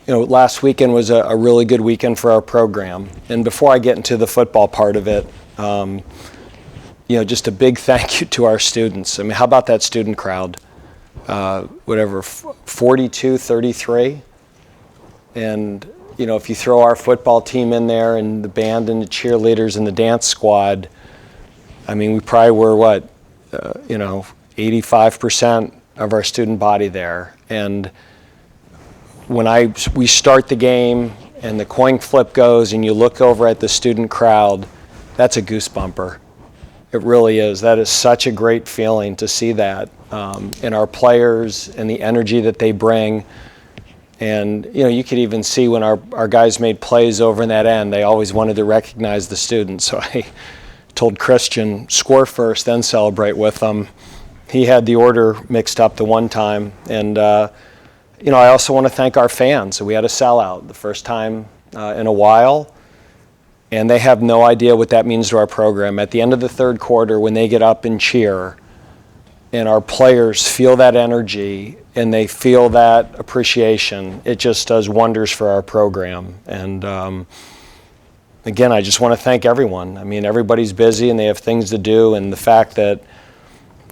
Last weekend was a really good weekend for our program. And before I get into the football part of it, just a big thank you to our students. I mean, how about that student crowd? 42, 33. And, if you throw our football team in there and the band and the cheerleaders and the dance squad, I mean, we probably were 85% of our student body there. And when we start the game and the coin flip goes and you look over at the student crowd, that's a goosebumper. It really is. That is such a great feeling to see that in our players and the energy that they bring. And, you could even see when our guys made plays over in that end, they always wanted to recognize the students. So I told Christian, score first, then celebrate with them. He had the order mixed up the one time. And, I also want to thank our fans. We had a sellout the first time in a while. And they have no idea what that means to our program. At the end of the third quarter, when they get up and cheer, and our players feel that energy and they feel that appreciation, it just does wonders for our program. And again, I just want to thank everyone. I mean, everybody's busy and they have things to do, and the fact that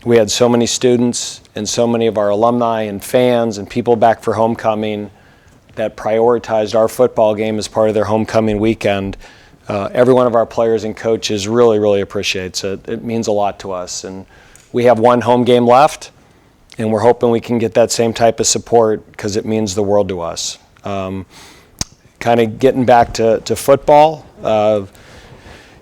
we had so many students and so many of our alumni and fans and people back for homecoming that prioritized our football game as part of their homecoming weekend. Every one of our players and coaches really, really appreciates it. It means a lot to us. And we have one home game left, and we're hoping we can get that same type of support because it means the world to us. Kind of getting back to football,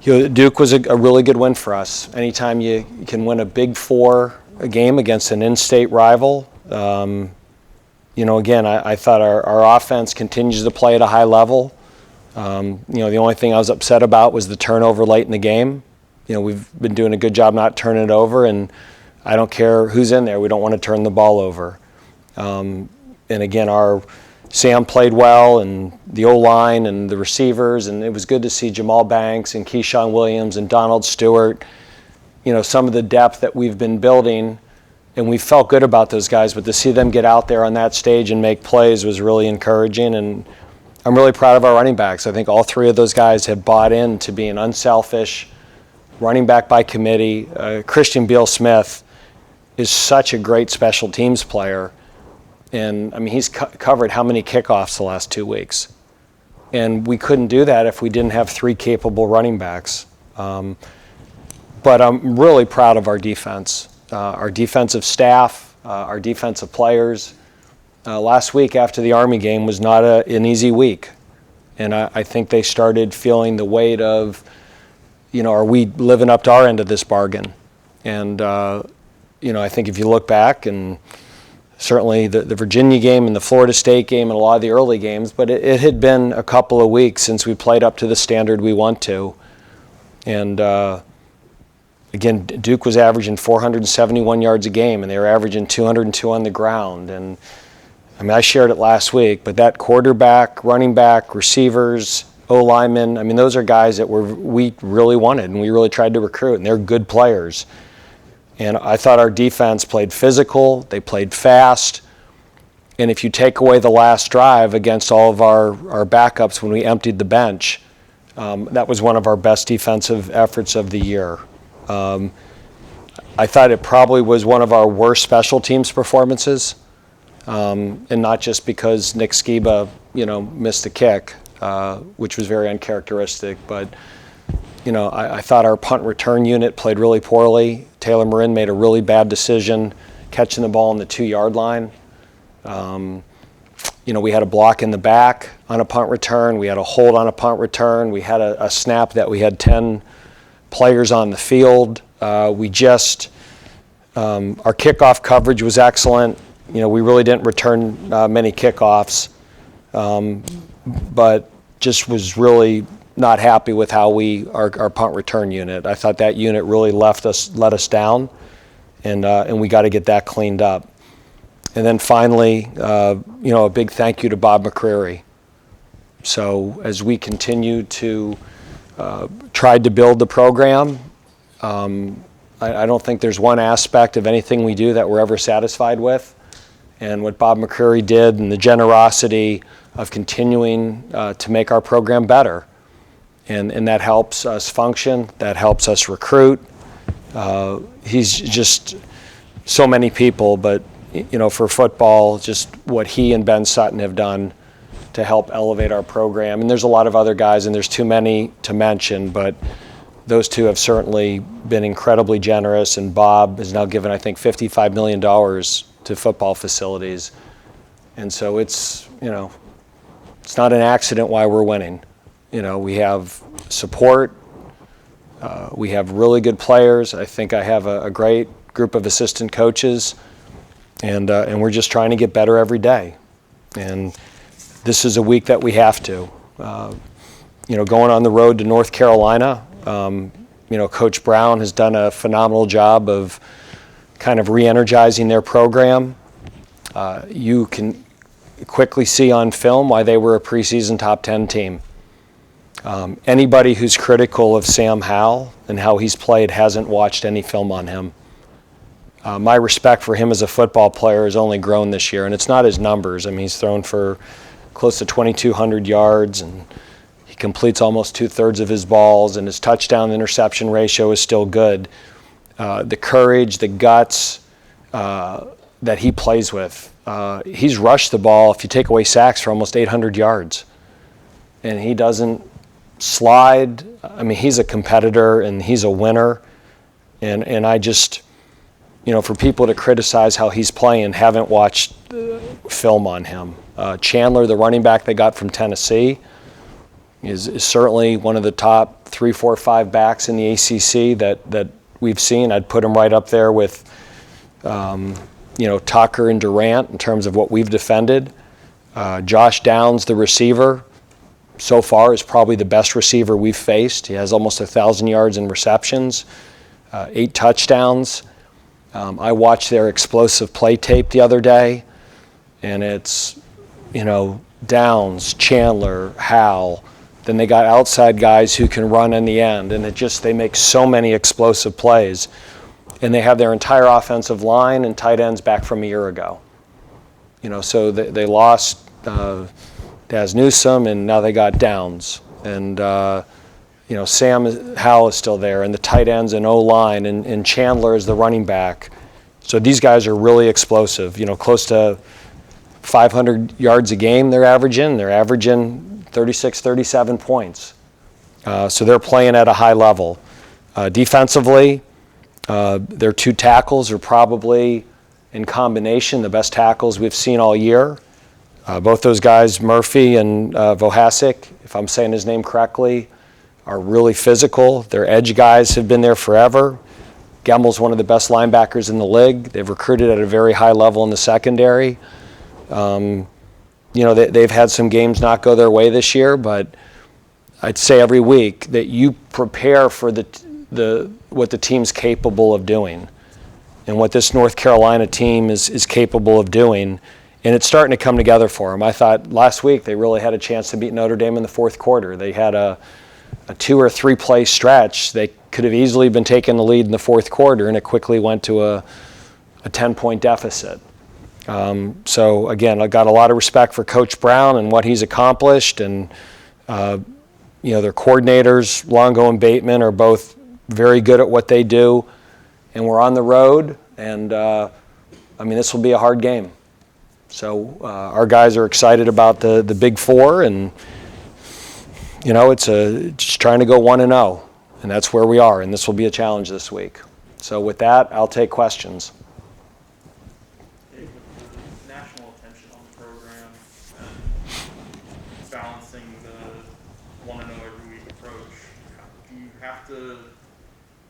Duke was a really good win for us. Anytime you can win a Big Four game against an in-state rival, again, I thought our offense continues to play at a high level. The only thing I was upset about was the turnover late in the game. We've been doing a good job not turning it over, and I don't care who's in there. We don't want to turn the ball over. And again, our Sam played well, and the O-line and the receivers, and it was good to see Jamal Banks and Keyshawn Williams and Donald Stewart, some of the depth that we've been building, and we felt good about those guys, but to see them get out there on that stage and make plays was really encouraging. And I'm really proud of our running backs. I think all three of those guys have bought into being unselfish, running back by committee. Christian Beal-Smith is such a great special teams player. And, I mean, he's covered how many kickoffs the last 2 weeks. And we couldn't do that if we didn't have three capable running backs. But I'm really proud of our defense, our defensive staff, our defensive players. Last week after the Army game was not an easy week. And I think they started feeling the weight of, are we living up to our end of this bargain? And, I think if you look back, and certainly the Virginia game and the Florida State game and a lot of the early games, but it had been a couple of weeks since we played up to the standard we want to. And, again, Duke was averaging 471 yards a game, and they were averaging 202 on the ground. And I mean, I shared it last week, but that quarterback, running back, receivers, O-linemen, I mean, those are guys that we really wanted and we really tried to recruit, and they're good players. And I thought our defense played physical, they played fast, and if you take away the last drive against all of our backups when we emptied the bench, that was one of our best defensive efforts of the year. I thought it probably was one of our worst special teams performances. And not just because Nick Skiba, missed a kick, which was very uncharacteristic, but, I thought our punt return unit played really poorly. Taylor Marin made a really bad decision catching the ball on the 2-yard line. We had a block in the back on a punt return. We had a hold on a punt return. We had a snap that we had 10 players on the field. Our kickoff coverage was excellent. We really didn't return many kickoffs, but just was really not happy with how our punt return unit. I thought that unit really let us down, and we got to get that cleaned up. And then finally, a big thank you to Bob McCreary. So as we continue to try to build the program, I don't think there's one aspect of anything we do that we're ever satisfied with. and what Bob McCreary did and the generosity of continuing to make our program better. And that helps us function, that helps us recruit. He's just so many people, but for football, just what he and Ben Sutton have done to help elevate our program. And there's a lot of other guys, and there's too many to mention, but those two have certainly been incredibly generous, and Bob has now given, I think, $55 million to football facilities. And so it's not an accident why we're winning. We have support. We have really good players. I think I have a great group of assistant coaches, and we're just trying to get better every day. And this is a week that we have to. Going on the road to North Carolina, Coach Brown has done a phenomenal job of kind of re-energizing their program. You can quickly see on film why they were a preseason top 10 team. Anybody who's critical of Sam Howell and how he's played hasn't watched any film on him. My respect for him as a football player has only grown this year, and it's not his numbers. I mean, he's thrown for close to 2,200 yards, and he completes almost 2/3 of his balls, and his touchdown-interception ratio is still good. The courage, the guts that he plays with. He's rushed the ball, if you take away sacks, for almost 800 yards. And he doesn't slide. I mean, he's a competitor, and he's a winner. And I just, for people to criticize how he's playing, haven't watched film on him. Chandler, the running back they got from Tennessee, is certainly one of the top 3, 4, 5 backs in the ACC that we've seen. I'd put him right up there with, Tucker and Durant in terms of what we've defended. Josh Downs, the receiver, so far is probably the best receiver we've faced. He has almost 1,000 yards in receptions, 8 touchdowns. I watched their explosive play tape the other day, and it's, Downs, Chandler, Howell. Then they got outside guys who can run in the end, and they make so many explosive plays. And they have their entire offensive line and tight ends back from a year ago. So they lost Daz Newsome, and now they got Downs. And, Sam Howell is still there, and the tight ends and O-line, and Chandler is the running back. So these guys are really explosive, close to 500 yards a game they're averaging. They're averaging 36, 37 points. So they're playing at a high level. Defensively, their 2 tackles are probably, in combination, the best tackles we've seen all year. Both those guys, Murphy and Vohasek, if I'm saying his name correctly, are really physical. Their edge guys have been there forever. Gembel's one of the best linebackers in the league. They've recruited at a very high level in the secondary. They've had some games not go their way this year, but I'd say every week that you prepare for what the team's capable of doing and what this North Carolina team is capable of doing. And it's starting to come together for them. I thought last week they really had a chance to beat Notre Dame in the fourth quarter. They had a 2 or 3 play stretch. They could have easily been taking the lead in the fourth quarter, and it quickly went to a 10-point deficit. So again, I got a lot of respect for Coach Brown and what he's accomplished, and their coordinators, Longo and Bateman, are both very good at what they do. And we're on the road, and this will be a hard game. So our guys are excited about the Big Four, and it's just trying to go 1-0, and that's where we are. And this will be a challenge this week. So with that, I'll take questions. With the national attention on the program and balancing the 1-0 every week approach, do you have to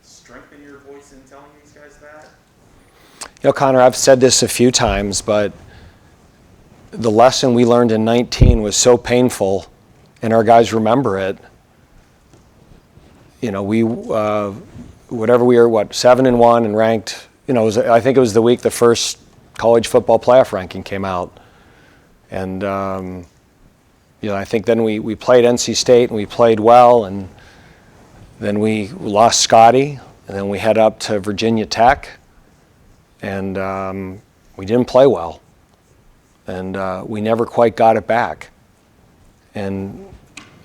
strengthen your voice in telling these guys that? Connor, I've said this a few times, but the lesson we learned in 19 was so painful, and our guys remember it. We, whatever we were, 7-1 and ranked, I think it was the week the first college football playoff ranking came out. And, I think then we played NC State, and we played well, and then we lost Scotty, and then we head up to Virginia Tech, and we didn't play well. and we never quite got it back. And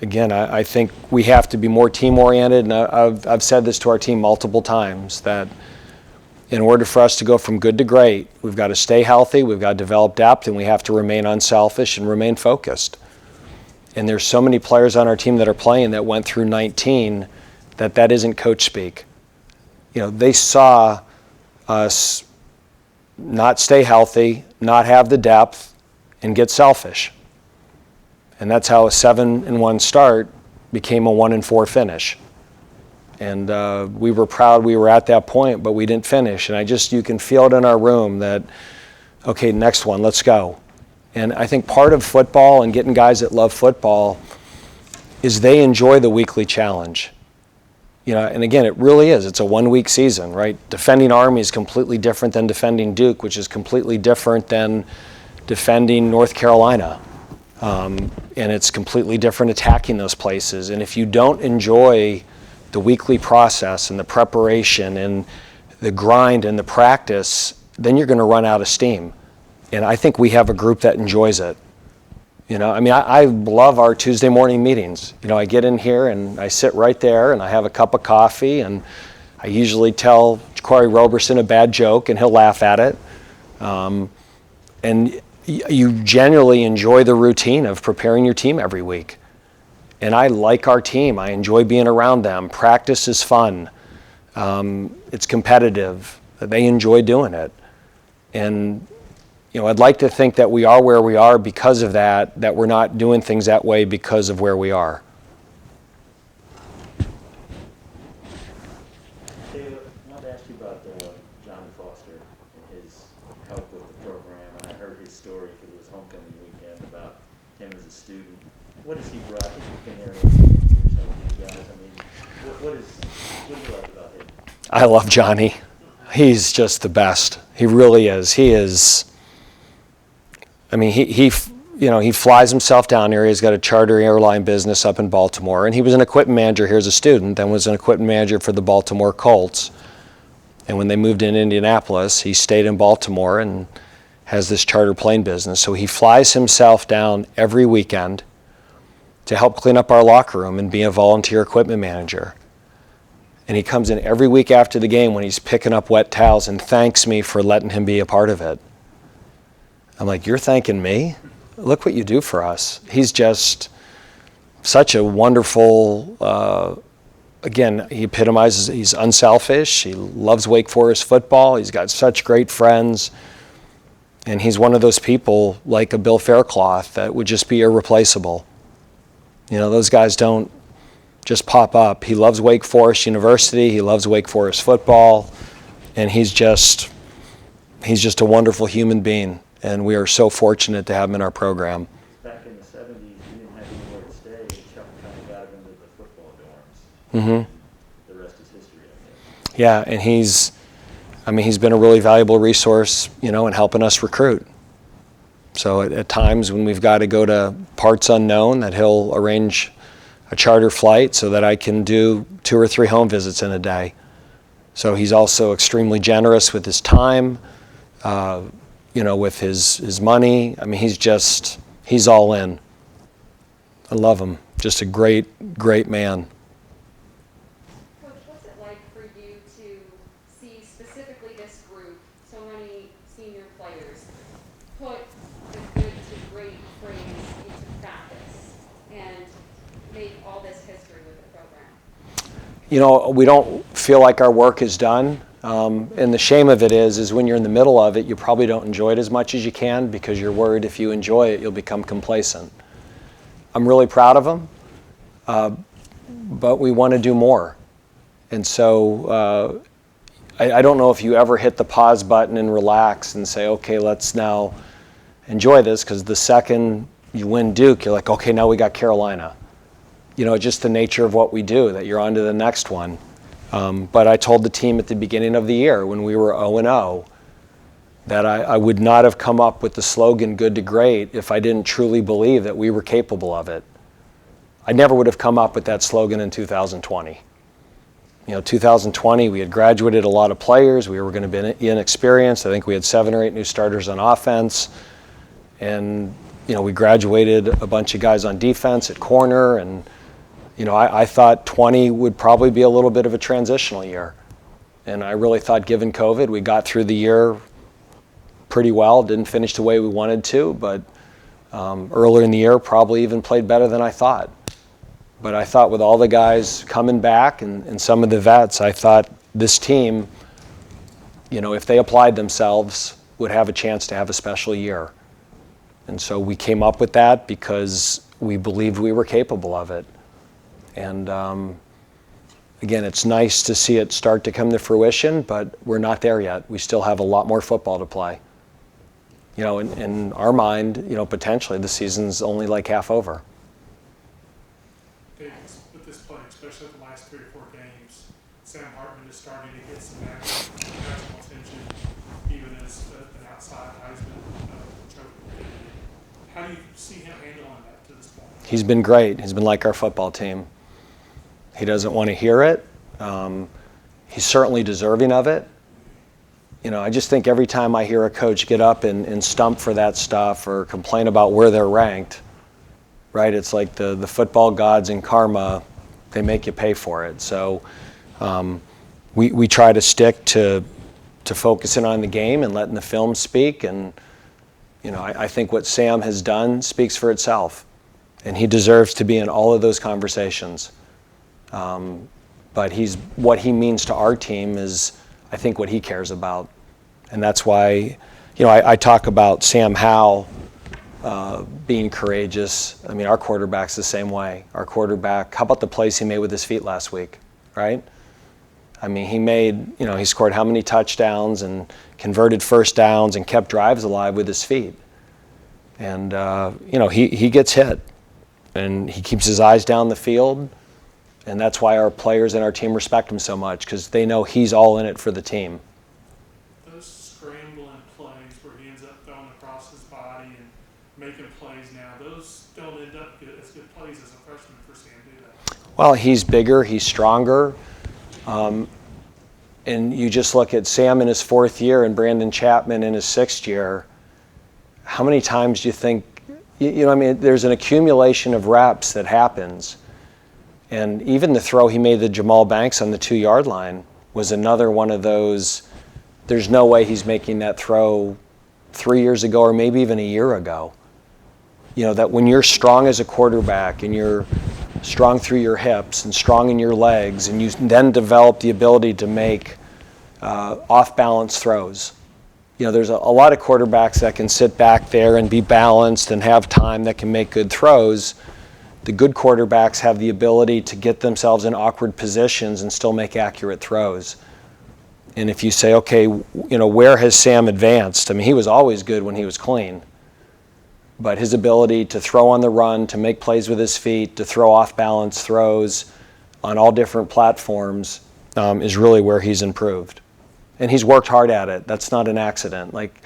again, I think we have to be more team-oriented, and I've said this to our team multiple times, that in order for us to go from good to great, we've got to stay healthy, we've got to develop depth, and we have to remain unselfish and remain focused. And there's so many players on our team that are playing that went through 19 that isn't coach speak. You know, they saw us not stay healthy, not have the depth, and get selfish. And that's how a 7-1 start became a 1-4 finish. And we were proud we were at that point, but we didn't finish. And you can feel it in our room that, okay, next one, let's go. And I think part of football and getting guys that love football is they enjoy the weekly challenge. You know, and again, it really is. It's a 1-week season, right? Defending Army is completely different than defending Duke, which is completely different than defending North Carolina. And it's completely different attacking those places. And if you don't enjoy the weekly process and the preparation and the grind and the practice, then you're going to run out of steam. And I think we have a group that enjoys it. You know, I mean, I love our Tuesday morning meetings. You know, I get in here and I sit right there and I have a cup of coffee, and I usually tell Corey Roberson a bad joke and he'll laugh at it. And you genuinely enjoy the routine of preparing your team every week. And I like our team. I enjoy being around them. Practice is fun. It's competitive. They enjoy doing it. And, you know, I'd like to think that we are where we are because of that, that we're not doing things that way because of where we are. Dave, I wanted to ask you about Johnny Foster and his help with the program. And I heard his story because it was homecoming weekend about him as a student. What has he brought? I think you've been there for some of these guys. I mean, what do you like about him? I love Johnny. He's just the best. He really is. He is. I mean, he flies himself down here. He's got a charter airline business up in Baltimore, and he was an equipment manager here as a student, then was an equipment manager for the Baltimore Colts. And when they moved in Indianapolis, he stayed in Baltimore and has this charter plane business. So he flies himself down every weekend to help clean up our locker room and be a volunteer equipment manager. And he comes in every week after the game when he's picking up wet towels and thanks me for letting him be a part of it. I'm like, you're thanking me? Look what you do for us. He's just such a wonderful, again, he epitomizes, he's unselfish. He loves Wake Forest football. He's got such great friends. And he's one of those people like a Bill Faircloth that would just be irreplaceable. You know, those guys don't just pop up. He loves Wake Forest University. He loves Wake Forest football. And he's just a wonderful human being. And we are so fortunate to have him in our program. Back in the 70s, he didn't have anywhere to stay, and Chuck kind of got him into the football dorms. Mm-hmm. The rest is history, I guess. Yeah, and he's been a really valuable resource, you know, in helping us recruit. So at times when we've got to go to parts unknown, that he'll arrange a charter flight so that I can do 2 or 3 home visits in a day. So he's also extremely generous with his time, you know, with his money. I mean, he's all in. I love him. Just a great, great man. Coach, what's it like for you to see specifically this group, so many senior players, put the good to great phrase into practice and make all this history with the program? You know, we don't feel like our work is done. And the shame of it is when you're in the middle of it, you probably don't enjoy it as much as you can because you're worried if you enjoy it, you'll become complacent. I'm really proud of them, but we want to do more. And so I don't know if you ever hit the pause button and relax and say, okay, let's now enjoy this, because the second you win Duke, you're like, okay, now we got Carolina. You know, just the nature of what we do, that you're on to the next one. But I told the team at the beginning of the year when we were 0-0 that I would not have come up with the slogan good to great if I didn't truly believe that we were capable of it. I never would have come up with that slogan in 2020. You know, 2020, we had graduated a lot of players. We were going to be inexperienced. I think we had 7 or 8 new starters on offense. And, we graduated a bunch of guys on defense at corner, and, I thought 20 would probably be a little bit of a transitional year. And I really thought, given COVID, we got through the year pretty well. Didn't finish the way we wanted to, but earlier in the year probably even played better than I thought. But I thought with all the guys coming back and some of the vets, I thought this team, if they applied themselves, would have a chance to have a special year. And so we came up with that because we believed we were capable of it. And again, it's nice to see it start to come to fruition, but we're not there yet. We still have a lot more football to play. In our mind, potentially the season's only like half over. Dave, with this play, especially the last 3 or 4 games, Sam Hartman is starting to get some national attention, even as an outside Heisman trophy candidate. How do you see him handling that to this point? He's been great. He's been like our football team. He doesn't want to hear it. He's certainly deserving of it. I just think every time I hear a coach get up and stump for that stuff or complain about where they're ranked, right? It's like the football gods and karma, they make you pay for it. So we try to stick to focusing on the game and letting the film speak. And, I think what Sam has done speaks for itself. And he deserves to be in all of those conversations. But what he means to our team is, I think, what he cares about. And that's why, I talk about Sam Howell being courageous. I mean, our quarterback's the same way. Our quarterback, how about the plays he made with his feet last week, right? I mean, he scored how many touchdowns and converted first downs and kept drives alive with his feet. And, he gets hit. And he keeps his eyes down the field. And that's why our players and our team respect him so much, because they know he's all in it for the team. Those scrambling plays where he ends up throwing across his body and making plays now, those don't end up as good plays as a freshman for Sam, do they? Well, he's bigger, he's stronger. And you just look at Sam in his 4th year and Brandon Chapman in his 6th year. How many times do you think, there's an accumulation of reps that happens. And even the throw he made to Jamal Banks on the 2-yard line was another one of those, there's no way he's making that throw 3 years ago or maybe even a year ago. That when you're strong as a quarterback and you're strong through your hips and strong in your legs, and you then develop the ability to make off-balance throws. There's a lot of quarterbacks that can sit back there and be balanced and have time that can make good throws. The good quarterbacks have the ability to get themselves in awkward positions and still make accurate throws. And if you say, okay, where has Sam advanced? I mean, he was always good when he was clean. But his ability to throw on the run, to make plays with his feet, to throw off-balance throws on all different platforms is really where he's improved. And he's worked hard at it. That's not an accident. Like,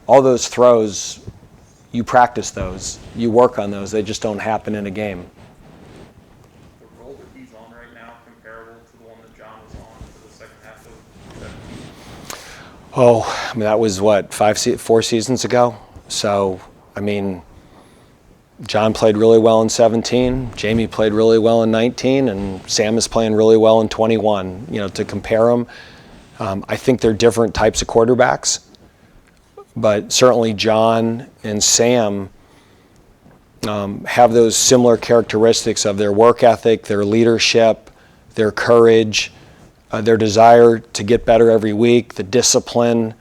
all those throws, you practice those. You work on those. They just don't happen in a game. The role that he's on right now comparable to the one that John was on for the second half of 17? Oh, I mean, that was what, 4 seasons ago? So, I mean, John played really well in 17, Jamie played really well in 19, and Sam is playing really well in 21. To compare them, I think they're different types of quarterbacks, but certainly John and Sam have those similar characteristics of their work ethic, their leadership, their courage, their desire to get better every week, the discipline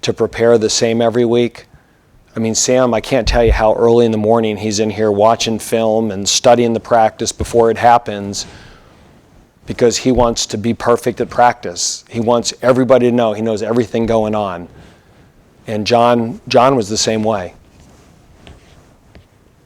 to prepare the same every week. I mean, Sam, I can't tell you how early in the morning he's in here watching film and studying the practice before it happens, because he wants to be perfect at practice. He wants everybody to know he knows everything going on. And John was the same way.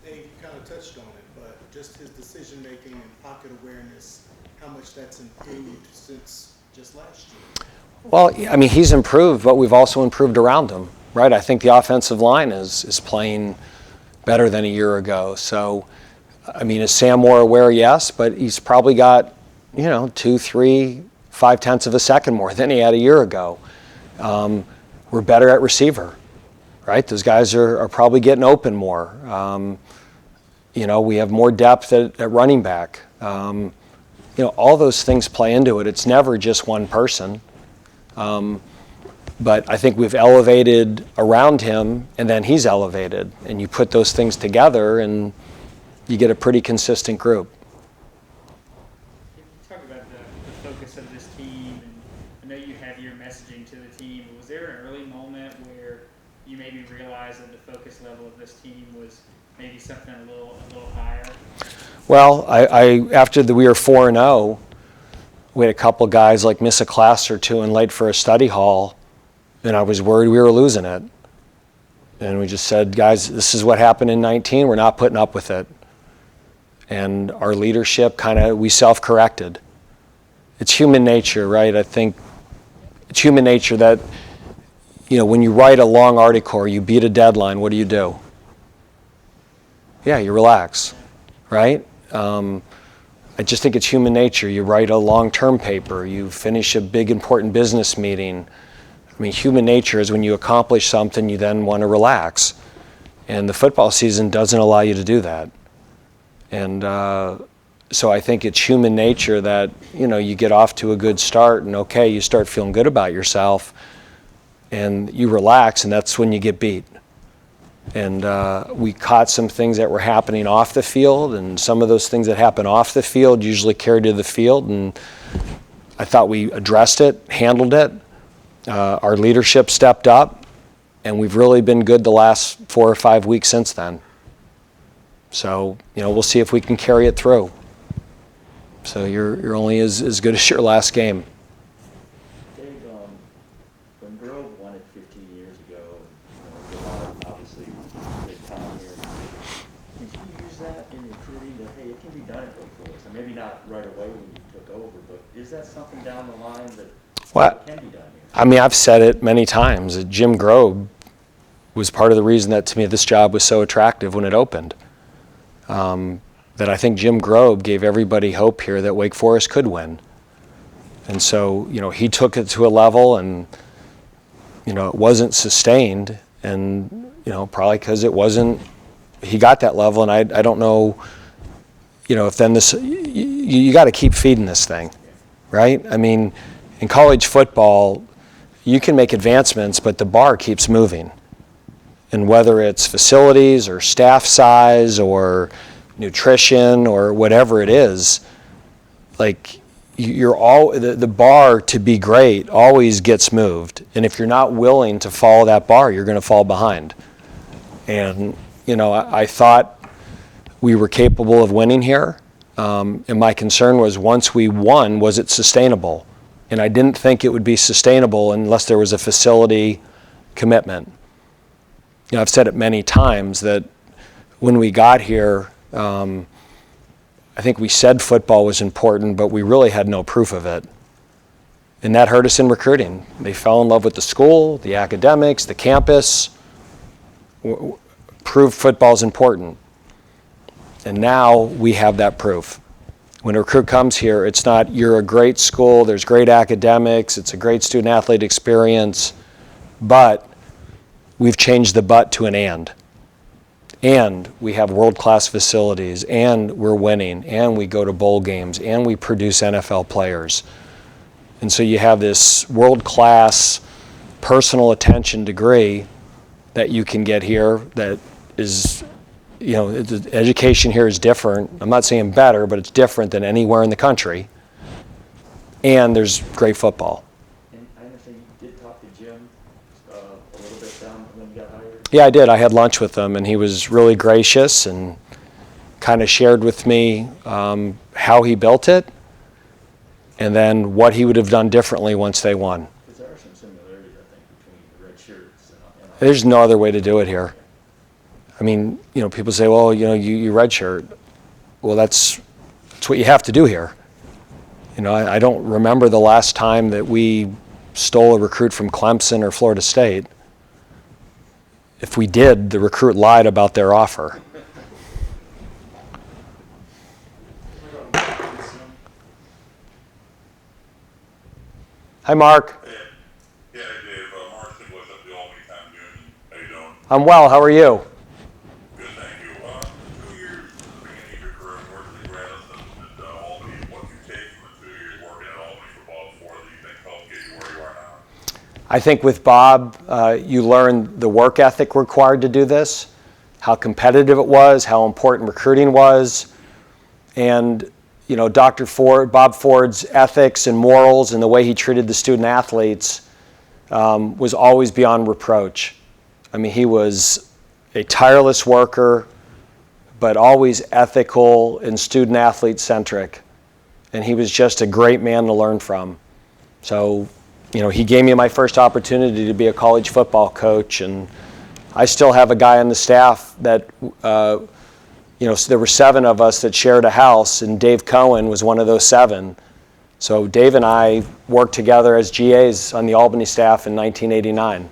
Dave, you kind of touched on it, but just his decision-making and pocket awareness, how much that's improved since just last year? Well, I mean, he's improved, but we've also improved around him, right? I think the offensive line is playing better than a year ago. So, I mean, is Sam more aware? Yes, but he's probably got, 2, 3, 5/10 of a second more than he had a year ago. We're better at receiver. right? Those guys are probably getting open more. We have more depth at running back. All those things play into it. It's never just one person. But I think we've elevated around him, and then he's elevated. And you put those things together, and you get a pretty consistent group. Can you talk about the focus of this team? And I know you have your messaging to the team. Was there an early moment where you maybe realized that the focus level of this team was maybe something a little higher? Well, after we were 4-0, we had a couple guys like miss a class or two and late for a study hall, and I was worried we were losing it. And we just said, guys, this is what happened in 19. We're not putting up with it. And our leadership we self-corrected. It's human nature, right? I think it's human nature that, when you write a long article or you beat a deadline, what do? Yeah, you relax, right? I just think it's human nature. You write a long-term paper, you finish a big important business meeting. I mean, human nature is when you accomplish something, you then want to relax. And the football season doesn't allow you to do that. And so I think it's human nature that, you get off to a good start and you start feeling good about yourself and you relax, and that's when you get beat. And we caught some things that were happening off the field, and some of those things that happen off the field usually carry to the field, and I thought we addressed it, handled it. Our leadership stepped up, and we've really been good the last 4 or 5 weeks since then. So, we'll see if we can carry it through. So you're only as good as your last game. Dave, when Grove won it 15 years ago, obviously big time here, did you use that in recruiting that, hey, it can be done at Wake Forest? And maybe not right away when you took over, but is that something down the line that can be done here? I mean, I've said it many times. Jim Grove was part of the reason that, to me, this job was so attractive when it opened. That I think Jim Grove gave everybody hope here that Wake Forest could win. And so, he took it to a level, and, it wasn't sustained. And, probably because he got that level, and I don't know, if then you got to keep feeding this thing, right? I mean, in college football, you can make advancements, but the bar keeps moving. And whether it's facilities or staff size or nutrition or whatever it is, like the bar to be great always gets moved. And if you're not willing to follow that bar, you're going to fall behind. And, I thought we were capable of winning here. And my concern was, once we won, was it sustainable? And I didn't think it would be sustainable unless there was a facility commitment. I've said it many times that when we got here, I think we said football was important, but we really had no proof of it. And that hurt us in recruiting. They fell in love with the school, the academics, the campus, proved football is important. And now we have that proof. When a recruit comes here, it's not, you're a great school, there's great academics, it's a great student-athlete experience, but we've changed the but to an and. And we have world-class facilities, and we're winning, and we go to bowl games, and we produce NFL players. And so you have this world-class personal attention degree that you can get here that is, the education here is different. I'm not saying better, but it's different than anywhere in the country. And there's great football. And I understand you did talk to Jim a little bit down when you got hired? Yeah, I did. I had lunch with him, and he was really gracious and kind of shared with me how he built it and then what he would have done differently once they won. Because there are some similarities, I think, between the red shirts and all. There's no other way to do it here. I mean, people say, well, you redshirt. Well, that's what you have to do here. I don't remember the last time that we stole a recruit from Clemson or Florida State. If we did, the recruit lied about their offer. Hi, Mark. Yeah, Dave. Mark Siglis up the Albany Town Union. How you doing? I'm well. How are you? Good, thank you. 2 years at the beginning of your career working at grad assistant at Albany, what do you take from the 2 years working at Albany for Bob Ford that you think helped get you where you are now? I think with Bob, you learn the work ethic required to do this, how competitive it was, how important recruiting was, and Dr. Ford, Bob Ford's ethics and morals and the way he treated the student athletes was always beyond reproach. I mean, he was a tireless worker, but always ethical and student athlete centric. And he was just a great man to learn from. So, he gave me my first opportunity to be a college football coach, and I still have a guy on the staff that, so there were 7 of us that shared a house, and Dave Cohen was one of those 7. So Dave and I worked together as GAs on the Albany staff in 1989.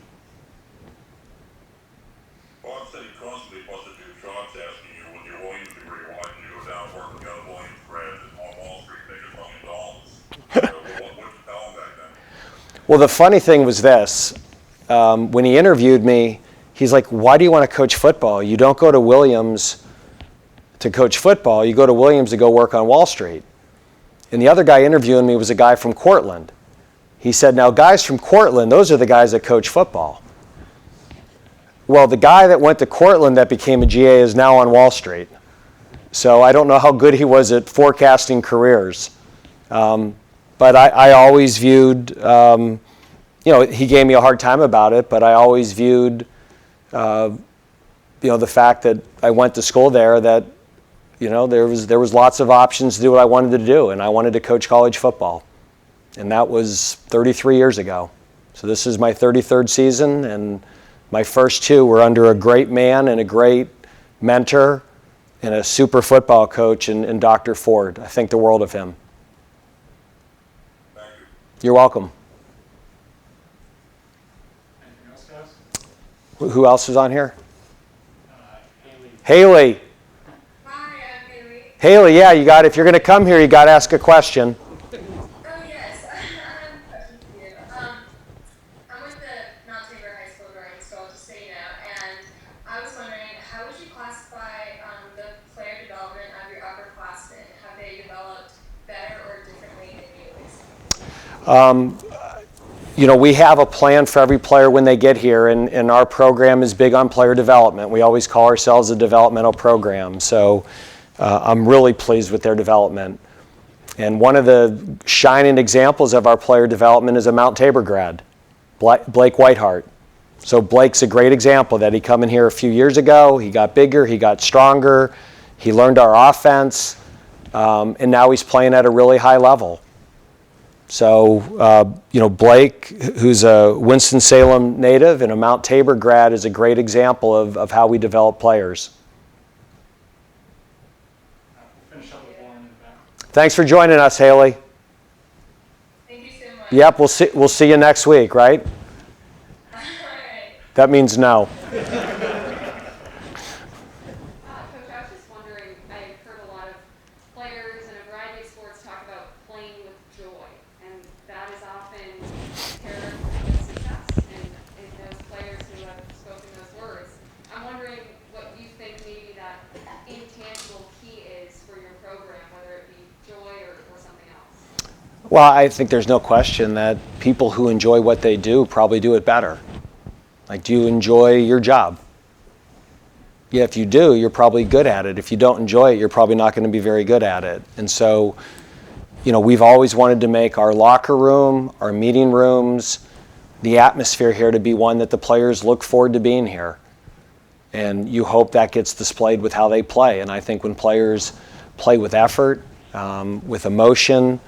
Bob said he constantly busted your chops asking you with your Williams degree, why didn't you go down and work with the other Williams grads on Wall Street making $1 million? What did you tell him back then? Well, the funny thing was this. When he interviewed me, he's like, why do you want to coach football? You don't go to Williams to coach football. You go to Williams to go work on Wall Street. And the other guy interviewing me was a guy from Cortland. He said, now guys from Cortland, those are the guys that coach football. Well, the guy that went to Cortland that became a GA is now on Wall Street. So I don't know how good he was at forecasting careers. But I always viewed, he gave me a hard time about it, but I always viewed, the fact that I went to school there, that, there was lots of options to do what I wanted to do, and I wanted to coach college football. And that was 33 years ago. So this is my 33rd season, and my first 2 were under a great man and a great mentor and a super football coach in Dr. Ford. I think the world of him. Thank you. You're welcome. Anything else, guys? Who else is on here? Haley. Haley. Hi, I'm Haley. Haley, yeah, you got. If you're going to come here, you got to ask a question. Oh, yes. I have a question for you. I'm with the Mount Tabor High School growing, so I'll just say now. And I was wondering, how would you classify the player development of your upperclassmen? Have they developed better or differently than you expected? We have a plan for every player when they get here, and our program is big on player development. We always call ourselves a developmental program. So I'm really pleased with their development. And one of the shining examples of our player development is a Mount Tabor grad, Blake Whiteheart. So Blake's a great example that he come in here a few years ago. He got bigger, he got stronger, he learned our offense, and now he's playing at a really high level. So, Blake, who's a Winston-Salem native and a Mount Tabor grad, is a great example of how we develop players. We'll finish up with Lauren in the back. Thanks for joining us, Haley. Thank you so much. Yep, we'll see you next week, right? All right. That means no. Coach, I was just wondering, I've heard a lot of players in a variety of sports talk about playing with joy, and that is often characteristic of success in those players who have spoken those words. I'm wondering what you think maybe that intangible key is for your program, whether it be joy or something else. Well, I think there's no question that people who enjoy what they do probably do it better. Like, do you enjoy your job? Yeah, if you do, you're probably good at it. If you don't enjoy it, you're probably not going to be very good at it. And so, we've always wanted to make our locker room, our meeting rooms, the atmosphere here to be one that the players look forward to being here. And you hope that gets displayed with how they play. And I think when players play with effort, with emotion,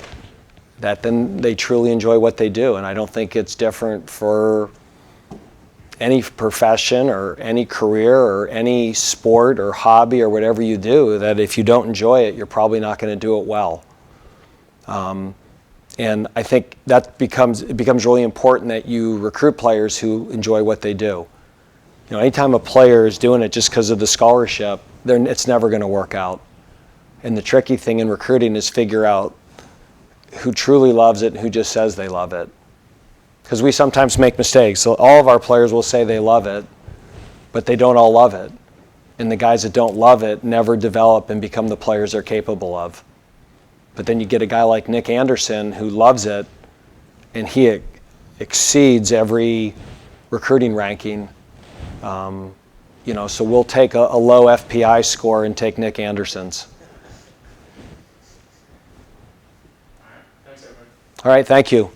that then they truly enjoy what they do. And I don't think it's different for any profession or any career or any sport or hobby or whatever you do, that if you don't enjoy it, you're probably not going to do it well. And I think that becomes really important that you recruit players who enjoy what they do. Anytime a player is doing it just because of the scholarship, it's never going to work out. And the tricky thing in recruiting is figure out who truly loves it and who just says they love it. Because we sometimes make mistakes. So all of our players will say they love it, but they don't all love it. And the guys that don't love it never develop and become the players they're capable of. But then you get a guy like Nick Anderson who loves it, and he exceeds every recruiting ranking. So we'll take a low FPI score and take Nick Anderson's. All right, thanks, everybody. All right, thank you.